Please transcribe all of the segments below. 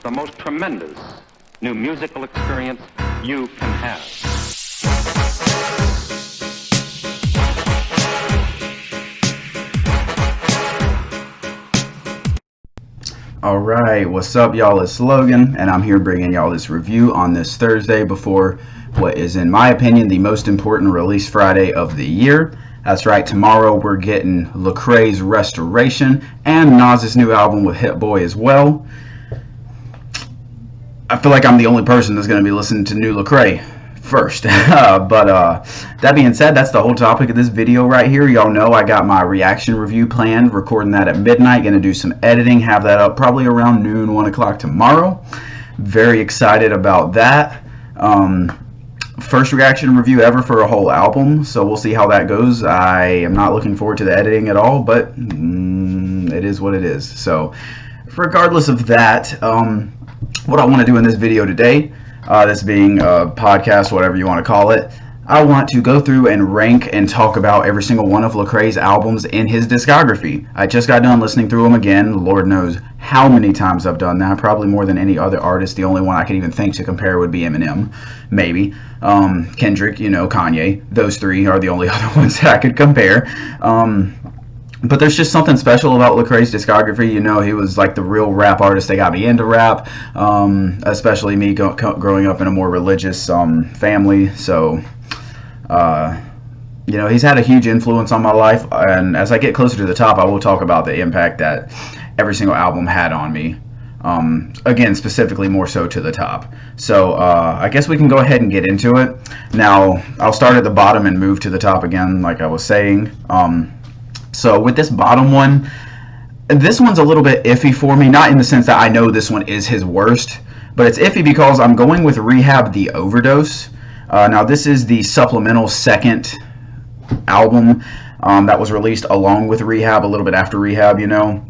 the most tremendous new musical experience you can have. Alright, what's up y'all, it's Logan, and I'm here bringing y'all this review on this Thursday before what is, in my opinion, the most important release Friday of the year. That's right, tomorrow we're getting Lecrae's Restoration and Nas's new album with Hit Boy as well. I feel like I'm the only person that's going to be listening to new Lecrae first. But that being said, that's the whole topic of this video right here. Y'all know I got my reaction review planned, recording that at midnight, going to do some editing, have that up probably around noon, 1 o'clock tomorrow. Very excited about that. First reaction review ever for a whole album, so we'll see how that goes. I am not looking forward to the editing at all, but it is what it is. So regardless of that, what I want to do in this video today, this being a podcast, whatever you want to call it, I want to go through and rank and talk about every single one of Lecrae's albums in his discography. I just got done listening through them again. Lord knows how many times I've done that. Probably more than any other artist. The only one I could even think to compare would be Eminem, maybe. Kendrick, you know, Kanye. Those three are the only other ones that I could compare. But there's just something special about Lecrae's discography. You know, he was like the real rap artist that got me into rap, especially me growing up in a more religious family. So, you know, he's had a huge influence on my life. And as I get closer to the top, I will talk about the impact that every single album had on me. Again, specifically more so to the top. So I guess we can go ahead and get into it. Now, I'll start at the bottom and move to the top again, like I was saying. So with this bottom one, this one's a little bit iffy for me, not in the sense that I know this one is his worst, but it's iffy because I'm going with Rehab the Overdose. Now this is the supplemental second album that was released along with Rehab, a little bit after Rehab, you know.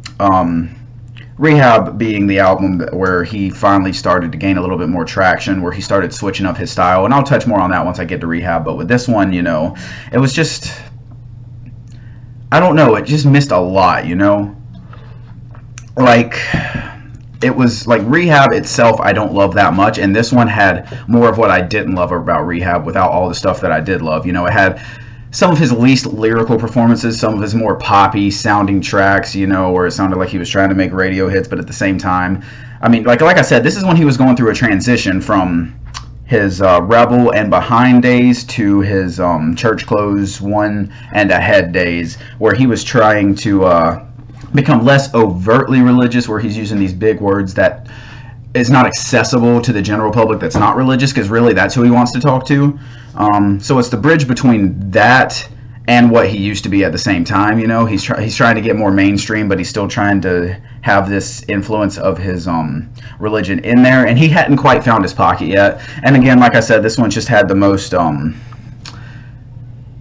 Rehab being the album where he finally started to gain a little bit more traction, where he started switching up his style, and I'll touch more on that once I get to Rehab. But with this one, you know, it was just, I don't know, it just missed a lot, you know? Like, it was like Rehab itself I don't love that much, and this one had more of what I didn't love about Rehab without all the stuff that I did love. You know, it had some of his least lyrical performances, some of his more poppy sounding tracks, you know, where it sounded like he was trying to make radio hits, but at the same time, I mean, like I said, this is when he was going through a transition from his Rebel and Behind days to his Church Clothes 1 and Ahead days, where he was trying to become less overtly religious, where he's using these big words that is not accessible to the general public that's not religious, because really that's who he wants to talk to. So it's the bridge between that and what he used to be at the same time. You know, he's trying to get more mainstream, but he's still trying to have this influence of his religion in there, and he hadn't quite found his pocket yet. And again, like I said, this one just had the most or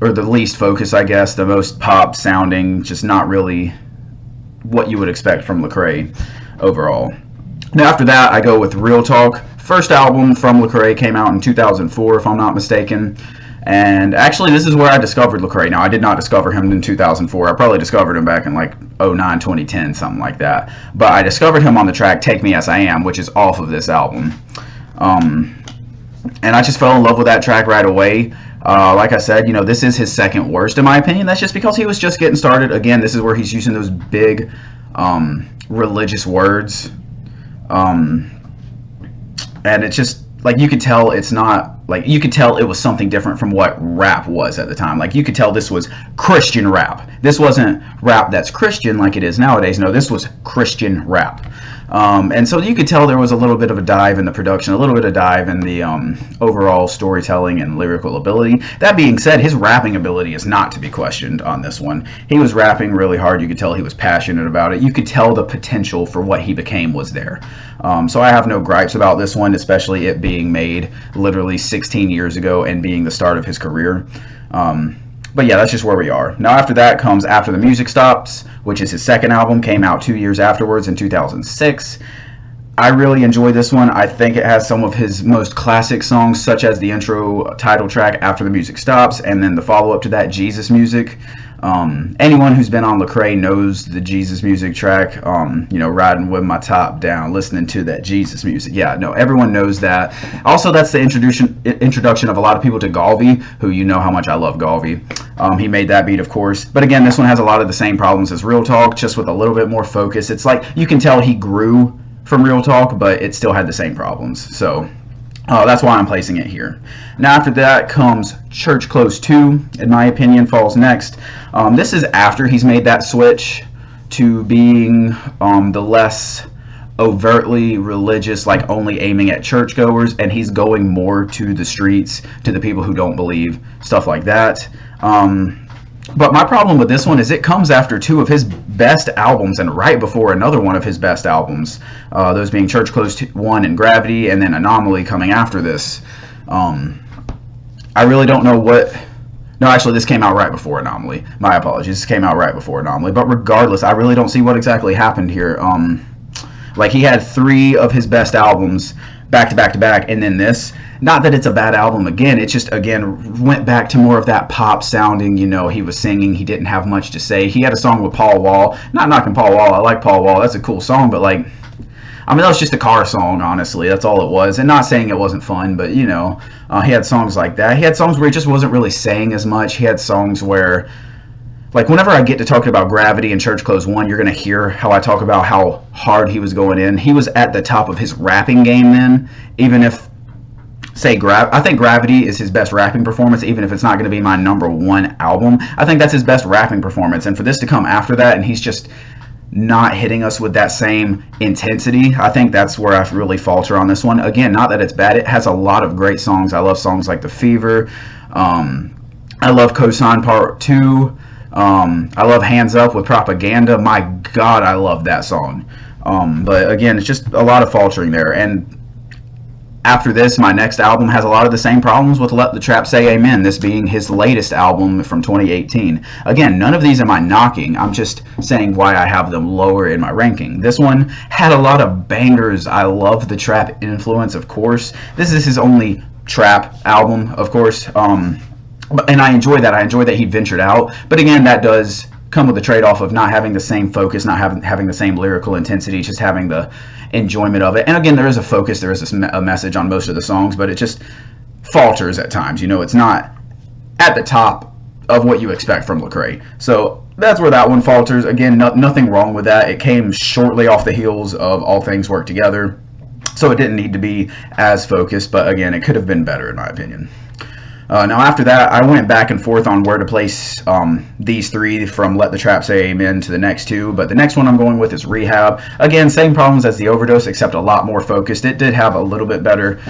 the least focus, I guess, the most pop sounding, just not really what you would expect from Lecrae overall. Now after that, I go with Real Talk. First album from Lecrae came out in 2004, if I'm not mistaken. And actually, this is where I discovered Lecrae. Now, I did not discover him in 2004. I probably discovered him back in like 09, 2010, something like that. But I discovered him on the track Take Me As I Am, which is off of this album. And I just fell in love with that track right away. Like I said, you know, this is his second worst in my opinion. That's just because he was just getting started. Again, this is where he's using those big religious words. And it's just, like, you could tell it's not, like, you could tell it was something different from what rap was at the time. Like, you could tell this was Christian rap. This wasn't rap that's Christian like it is nowadays. No, this was Christian rap. And so you could tell there was a little bit of a dive in the production, a little bit of dive in the overall storytelling and lyrical ability. That being said, his rapping ability is not to be questioned on this one. He was rapping really hard. You could tell he was passionate about it. You could tell the potential for what he became was there. So I have no gripes about this one, especially it being made literally 16 years ago and being the start of his career. But yeah, that's just where we are. Now after that comes After the Music Stops, which is his second album, came out 2 years afterwards in 2006. I really enjoy this one. I think it has some of his most classic songs, such as the intro title track, After the Music Stops, and then the follow-up to that, Jesus Music. Anyone who's been on Lecrae knows the Jesus music track, riding with my top down, listening to that Jesus music. Yeah, no, everyone knows that. Also, that's the introduction of a lot of people to Galvi, who you know how much I love Galvi. He made that beat, of course. But again, this one has a lot of the same problems as Real Talk, just with a little bit more focus. It's like you can tell he grew from Real Talk, but it still had the same problems. So that's why I'm placing it here. Now after that comes Church Close 2, in my opinion, falls next. This is after he's made that switch to being the less overtly religious, like only aiming at churchgoers, and he's going more to the streets, to the people who don't believe, stuff like that. But my problem with this one is it comes after two of his best albums and right before another one of his best albums, those being Church Close 1 and Gravity, and then Anomaly coming after this. I really don't know what... No, actually, this came out right before Anomaly. My apologies. This came out right before Anomaly. But regardless, I really don't see what exactly happened here. Like, he had three of his best albums back to back to back, and then this. Not that it's a bad album again, it just, again, went back to more of that pop sounding, he was singing, he didn't have much to say. He had a song with Paul Wall. Not knocking Paul Wall, I like Paul Wall, that's a cool song, but like, that was just a car song, honestly, that's all it was. And not saying it wasn't fun, but he had songs like that. He had songs where he just wasn't really saying as much. He had songs where, like, whenever I get to talking about Gravity and Church Close 1, you're going to hear how I talk about how hard he was going in. He was at the top of his rapping game then, even if, I think Gravity is his best rapping performance, even if it's not going to be my number one album. I think that's his best rapping performance, and for this to come after that, and he's just not hitting us with that same intensity, I think that's where I really falter on this one. Again, not that it's bad, it has a lot of great songs. I love songs like The Fever, I love Cosign Part 2, I love Hands Up with Propaganda. My God, I love that song. But again, it's just a lot of faltering there. And after this, my next album has a lot of the same problems with Let the Trap Say Amen, this being his latest album from 2018. Again, none of these am I knocking. I'm just saying why I have them lower in my ranking. This one had a lot of bangers. I love the trap influence, of course. This is his only trap album, of course. And I enjoy that. I enjoy that he ventured out. But again, that does come with the trade-off of not having the same focus, not having the same lyrical intensity, just having the enjoyment of it. And again, there is a focus, there is a message on most of the songs, but it just falters at times. It's not at the top of what you expect from Lecrae. So that's where that one falters. Again, nothing wrong with that. It came shortly off the heels of All Things Work Together, so it didn't need to be as focused, but again, it could have been better in my opinion. Now after that, I went back and forth on where to place these three, from Let the Trap Say Amen to the next two, but the next one I'm going with is Rehab. Again, same problems as The Overdose, except a lot more focused. It did have a little bit better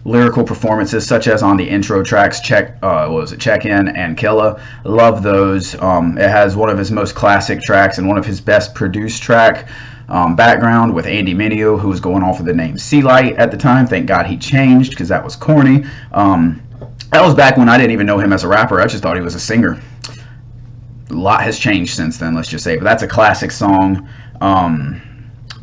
lyrical performances, such as on the intro tracks, Check In and Killa. Love those. It has one of his most classic tracks and one of his best produced track. Background with Andy Mineo, who was going off with the name Sea Light at the time. Thank God he changed, because that was corny. That was back when I didn't even know him as a rapper. I just thought he was a singer. A lot has changed since then, let's just say. But that's a classic song.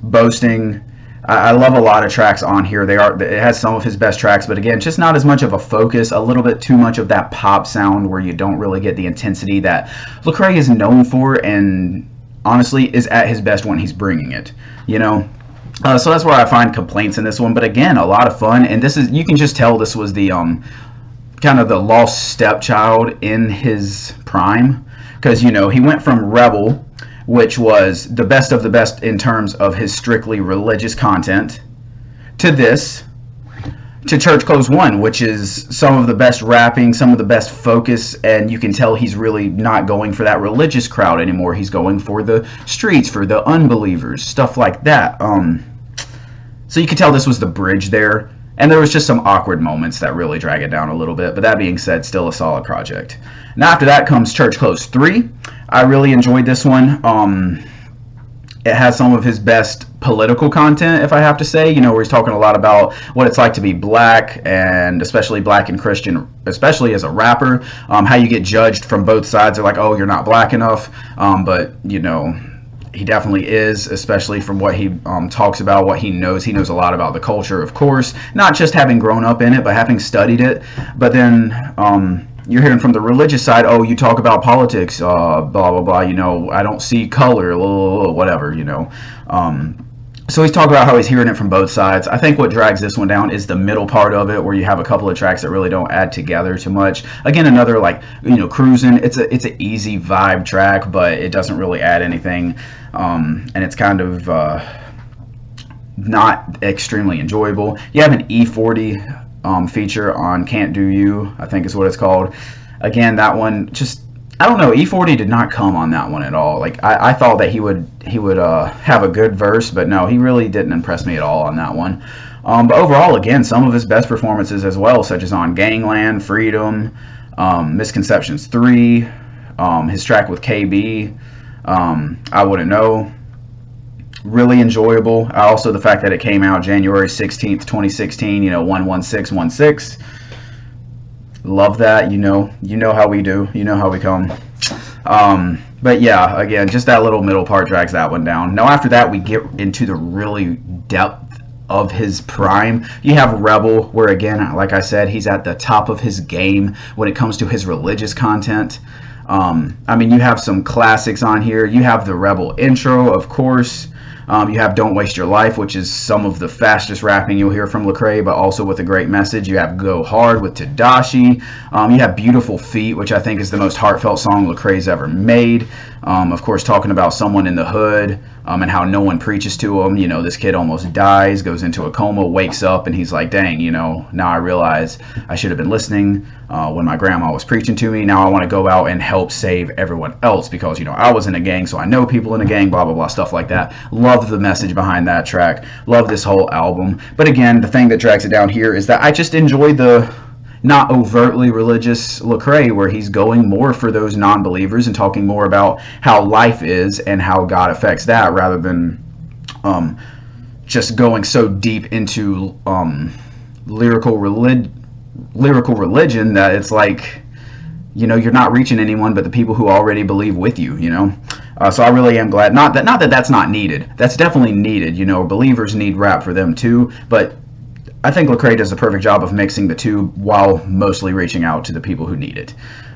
Boasting. I love a lot of tracks on here. It has some of his best tracks, but again, just not as much of a focus. A little bit too much of that pop sound where you don't really get the intensity that Lecrae is known for, and honestly is at his best when he's bringing it. So that's where I find complaints in this one. But again, a lot of fun, and you can just tell this was the kind of the lost stepchild in his prime, because he went from Rebel, which was the best of the best in terms of his strictly religious content, to this, to Church Close 1, which is some of the best rapping, some of the best focus, and you can tell he's really not going for that religious crowd anymore. He's going for the streets, for the unbelievers, stuff like that. So you can tell this was the bridge there. And there was just some awkward moments that really drag it down a little bit. But that being said, still a solid project. Now after that comes Church Close 3. I really enjoyed this one. It has some of his best political content, if I have to say, where he's talking a lot about what it's like to be black, and especially black and Christian, especially as a rapper, how you get judged from both sides. They're like, oh, you're not black enough, but, he definitely is, especially from what he talks about, what he knows. He knows a lot about the culture, of course, not just having grown up in it, but having studied it. But then you're hearing from the religious side, oh, you talk about politics, blah blah blah. You know, I don't see color, whatever. You know. So he's talking about how he's hearing it from both sides. I think what drags this one down is the middle part of it, where you have a couple of tracks that really don't add together too much. Again, another like, you know, Cruising. It's an easy vibe track, but it doesn't really add anything, and it's kind of not extremely enjoyable. You have an E40 feature on Can't Do You, I think is what it's called. Again, that one just, I don't know. E40 did not come on that one at all. Like I thought that he would have a good verse, but no, he really didn't impress me at all on that one. But overall, again, some of his best performances as well, such as on Gangland, Freedom, Misconceptions 3, his track with KB, I Wouldn't Know. Really enjoyable. Also, the fact that it came out January 16th, 2016. You know, 11616. Love that. You know how we do. You know how we come. But yeah, again, just that little middle part drags that one down. Now after that, we get into the really depth of his prime. You have Rebel, where again, like I said, he's at the top of his game when it comes to his religious content. I mean, you have some classics on here. You have the Rebel intro, of course. You have Don't Waste Your Life, which is some of the fastest rapping you'll hear from Lecrae, but also with a great message. You have Go Hard with Tadashi. You have Beautiful Feet, which I think is the most heartfelt song Lecrae's ever made. Of course, talking about someone in the hood and how no one preaches to him. You know, this kid almost dies, goes into a coma, wakes up, and he's like, dang, you know, now I realize I should have been listening when my grandma was preaching to me. Now I want to go out and help save everyone else because, you know, I was in a gang, so I know people in a gang, blah, blah, blah, stuff like that. Love the message behind that track. Love this whole album. But again, the thing that drags it down here is that I just enjoy the not overtly religious Lecrae, where he's going more for those non-believers and talking more about how life is and how God affects that, rather than just going so deep into lyrical religion that it's like, you know, you're not reaching anyone but the people who already believe with you, you know. So I really am glad. Not that that's not needed. That's definitely needed. You know, believers need rap for them too, but I think Lecrae does a perfect job of mixing the two while mostly reaching out to the people who need it.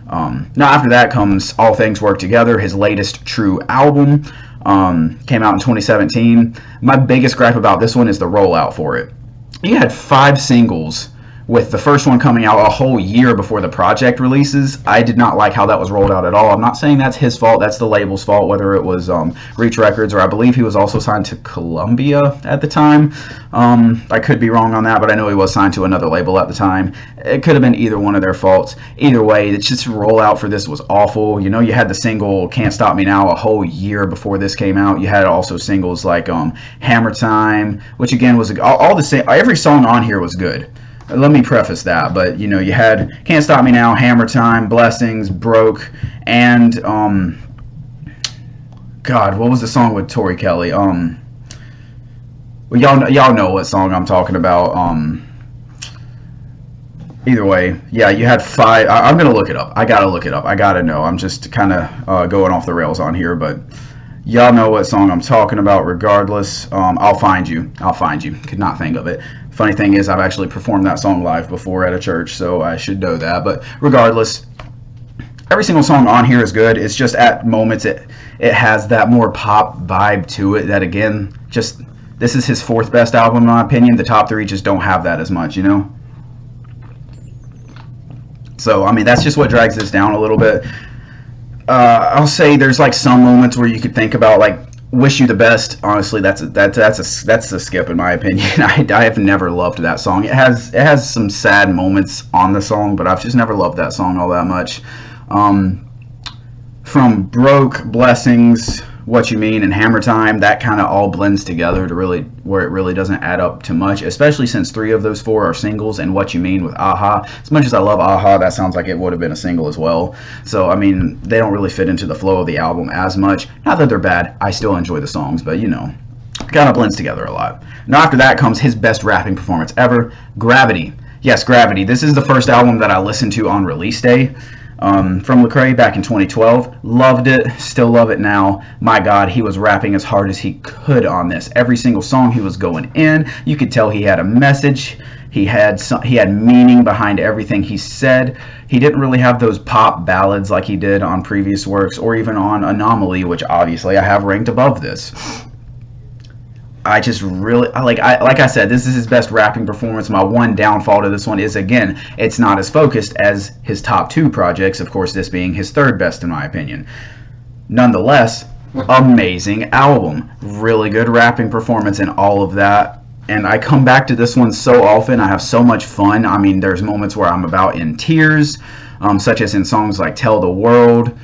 Now after that comes All Things Work Together, his latest true album. Came out in 2017. My biggest gripe about this one is the rollout for it. You had 5 singles, with the first one coming out a whole year before the project releases. I did not like how that was rolled out at all. I'm not saying that's his fault, that's the label's fault, whether it was Reach Records, or I believe he was also signed to Columbia at the time. I could be wrong on that, but I know he was signed to another label at the time. It could have been either one of their faults. Either way, it's just rollout for this was awful. You know, you had the single Can't Stop Me Now a whole year before this came out. You had also singles like Hammer Time, which again was all the same. Every song on here was good. Let me preface that, but you know, you had Can't Stop Me Now, Hammer Time, Blessings, Broke, and God, what was the song with Tori Kelly? Well, y'all know what song I'm talking about. Either way, yeah, you had 5. I'm gonna look it up. I gotta look it up. I gotta know. I'm just kind of going off the rails on here, but y'all know what song I'm talking about. Regardless, I'll find you. Could not think of it. Funny thing is, I've actually performed that song live before at a church, so I should know that. But regardless, every single song on here is good. It's just at moments it has that more pop vibe to it that, again, just, this is his 4th best album in my opinion. The top 3 just don't have that as much, you know? So, I mean, that's just what drags this down a little bit. I'll say there's like some moments where you could think about like Wish You the Best. Honestly, that's a skip in my opinion. I have never loved that song. It has some sad moments on the song, but I've just never loved that song all that much. From Broke, Blessings, What You Mean, and Hammer Time, that kind of all blends together to really where it really doesn't add up to much, especially since 3 of those 4 are singles, and What You Mean with Aha. As much as I love Aha, that sounds like it would have been a single as well. So, I mean, they don't really fit into the flow of the album as much. Not that they're bad. I still enjoy the songs, but, you know, it kind of blends together a lot. Now, after that comes his best rapping performance ever, Gravity. Yes, Gravity. This is the first album that I listened to on release day. From Lecrae back in 2012. Loved it, still love it now. My God, he was rapping as hard as he could on this. Every single song he was going in. You could tell he had a message. He had meaning behind everything he said. He didn't really have those pop ballads like he did on previous works, or even on Anomaly, which obviously I have ranked above this. I just really like I said, this is his best rapping performance. My one downfall to this one is, again, it's not as focused as his top 2 projects, of course this being his 3rd best in my opinion. Nonetheless, amazing album, really good rapping performance and all of that. And I come back to this one so often. I have so much fun. I mean, there's moments where I'm about in tears, such as in songs like Tell the World.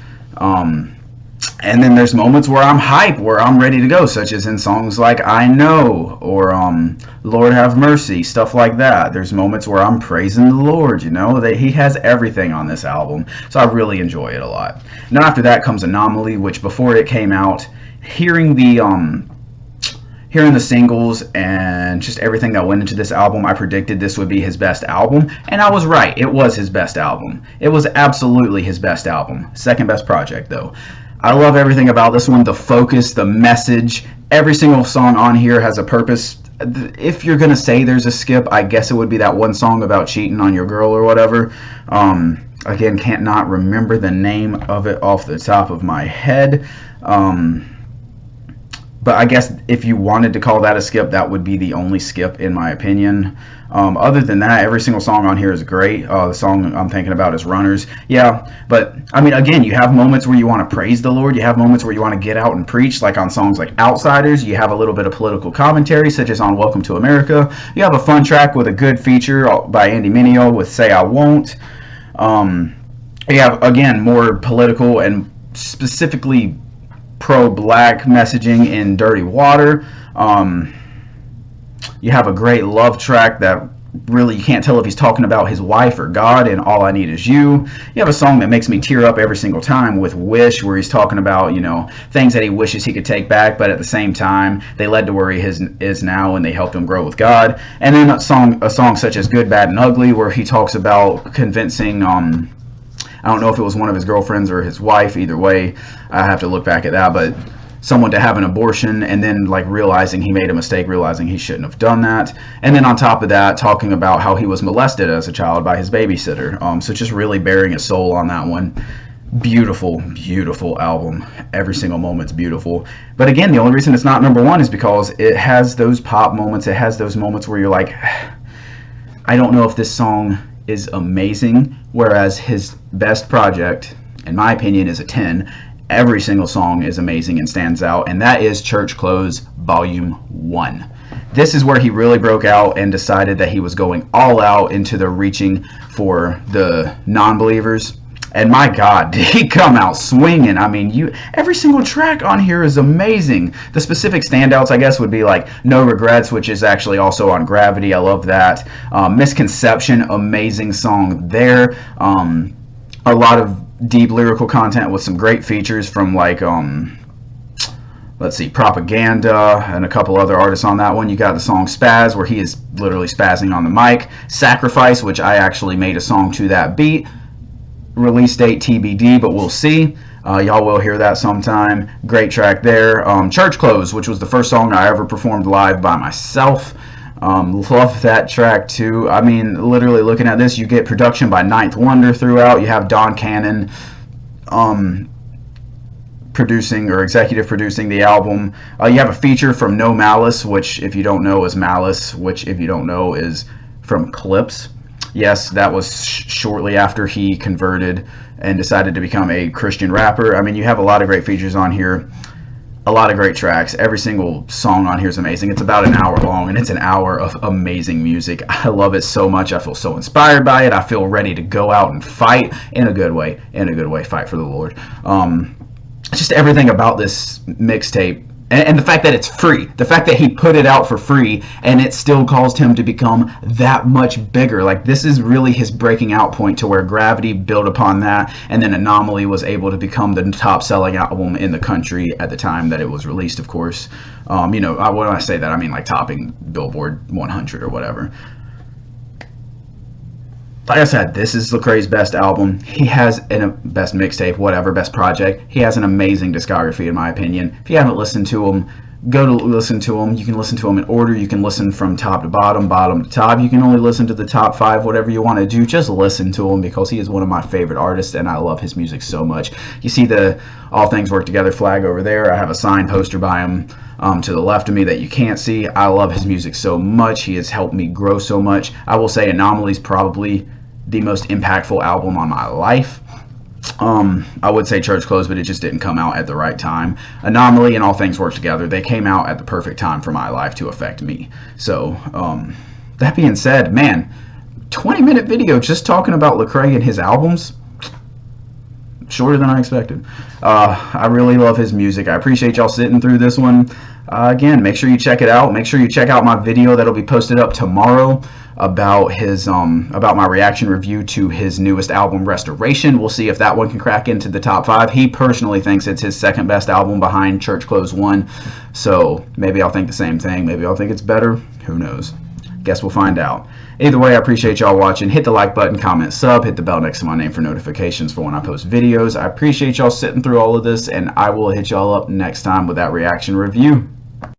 And then there's moments where I'm hype, where I'm ready to go, such as in songs like I Know or Lord Have Mercy, stuff like that. There's moments where I'm praising the Lord, you know, that he has everything on this album. So I really enjoy it a lot. Now after that comes Anomaly, which before it came out, hearing the singles and just everything that went into this album, I predicted this would be his best album, and I was right. It was his best album. It was absolutely his best album. Second best project though. I love everything about this one, the focus, the message. Every single song on here has a purpose. If you're going to say there's a skip, I guess it would be that one song about cheating on your girl or whatever. Again, can't not remember the name of it off the top of my head. But I guess if you wanted to call that a skip, that would be the only skip in my opinion. Other than that, every single song on here is great. The song I'm thinking about is Runners. Yeah, but I mean, again, you have moments where you want to praise the Lord. You have moments where you want to get out and preach, like on songs like Outsiders. You have a little bit of political commentary, such as on Welcome to America. You have a fun track with a good feature by Andy Mineo with Say I Won't. You have, again, more political and specifically pro-black messaging in Dirty Water. You have a great love track that really you can't tell if he's talking about his wife or God in All I Need Is You. You have a song that makes me tear up every single time with Wish, where he's talking about, you know, things that he wishes he could take back, but at the same time they led to where he is now, and they helped him grow with God. And then a song such as Good, Bad, and Ugly, where he talks about convincing I don't know if it was one of his girlfriends or his wife, either way I have to look back at that, but someone to have an abortion, and then like realizing he made a mistake, realizing he shouldn't have done that. And then on top of that, talking about how he was molested as a child by his babysitter. So just really bearing his soul on that one. Beautiful, beautiful album. Every single moment's beautiful. But again, the only reason it's not number one is because it has those pop moments. It has those moments where you're like, I don't know if this song is amazing, whereas his best project, in my opinion, is a 10. Every single song is amazing and stands out, and that is Church Clothes Volume 1. This is where he really broke out and decided that he was going all out into the reaching for the non-believers. And my God, did he come out swinging. I mean, every single track on here is amazing. The specific standouts, I guess, would be like No Regrets, which is actually also on Gravity. I love that. Misconception, amazing song there. A lot of deep lyrical content with some great features from like let's see, Propaganda and a couple other artists on that one. You got the song Spaz, where he is literally spazzing on the mic. Sacrifice, which I actually made a song to that beat. Release date TBD, but we'll see. Y'all will hear that sometime. Great track there. Church Clothes, which was the first song I ever performed live by myself. Love that track too. I mean, literally looking at this, you get production by Ninth Wonder throughout. You have Don Cannon producing or executive producing the album. You have a feature from No Malice, which if you don't know is Malice, which if you don't know is from Clips. Yes, that was shortly after he converted and decided to become a Christian rapper. I mean, you have a lot of great features on here. A lot of great tracks. Every single song on here is amazing. It's about an hour long, and it's an hour of amazing music. I love it so much. I feel so inspired by it. I feel ready to go out and fight in a good way. In a good way, fight for the Lord. Just everything about this mixtape. And the fact that it's free, the fact that he put it out for free, and it still caused him to become that much bigger. Like, this is really his breaking out point, to where Gravity built upon that, and then Anomaly was able to become the top-selling album in the country at the time that it was released, of course. You know, when I say that, I mean like topping Billboard 100 or whatever. Like I said, this is Lecrae's best album. He has best mixtape, whatever, best project. He has an amazing discography, in my opinion. If you haven't listened to him, go to listen to them. You can listen to them in order. You can listen from top to bottom, bottom to top. You can only listen to the top 5, whatever you want to do. Just listen to him because he is one of my favorite artists and I love his music so much. You see the All Things Work Together flag over there. I have a signed poster by him to the left of me that you can't see. I love his music so much. He has helped me grow so much. I will say Anomaly is probably the most impactful album on my life. I would say Church Clothes, but it just didn't come out at the right time. Anomaly and All Things Work Together, they came out at the perfect time for my life to affect me. So, that being said, man, 20-minute video just talking about Lecrae and his albums. Shorter than I expected. I really love his music. I appreciate y'all sitting through this one. Again, make sure you check it out. Make sure you check out my video that'll be posted up tomorrow about his about my reaction review to his newest album, Restoration. We'll see if that one can crack into the top 5. He personally thinks it's his second best album behind Church Clothes 1. So maybe I'll think the same thing. Maybe I'll think it's better. Who knows? Guess we'll find out. Either way, I appreciate y'all watching. Hit the like button, comment, sub, hit the bell next to my name for notifications for when I post videos. I appreciate y'all sitting through all of this, and I will hit y'all up next time with that reaction review.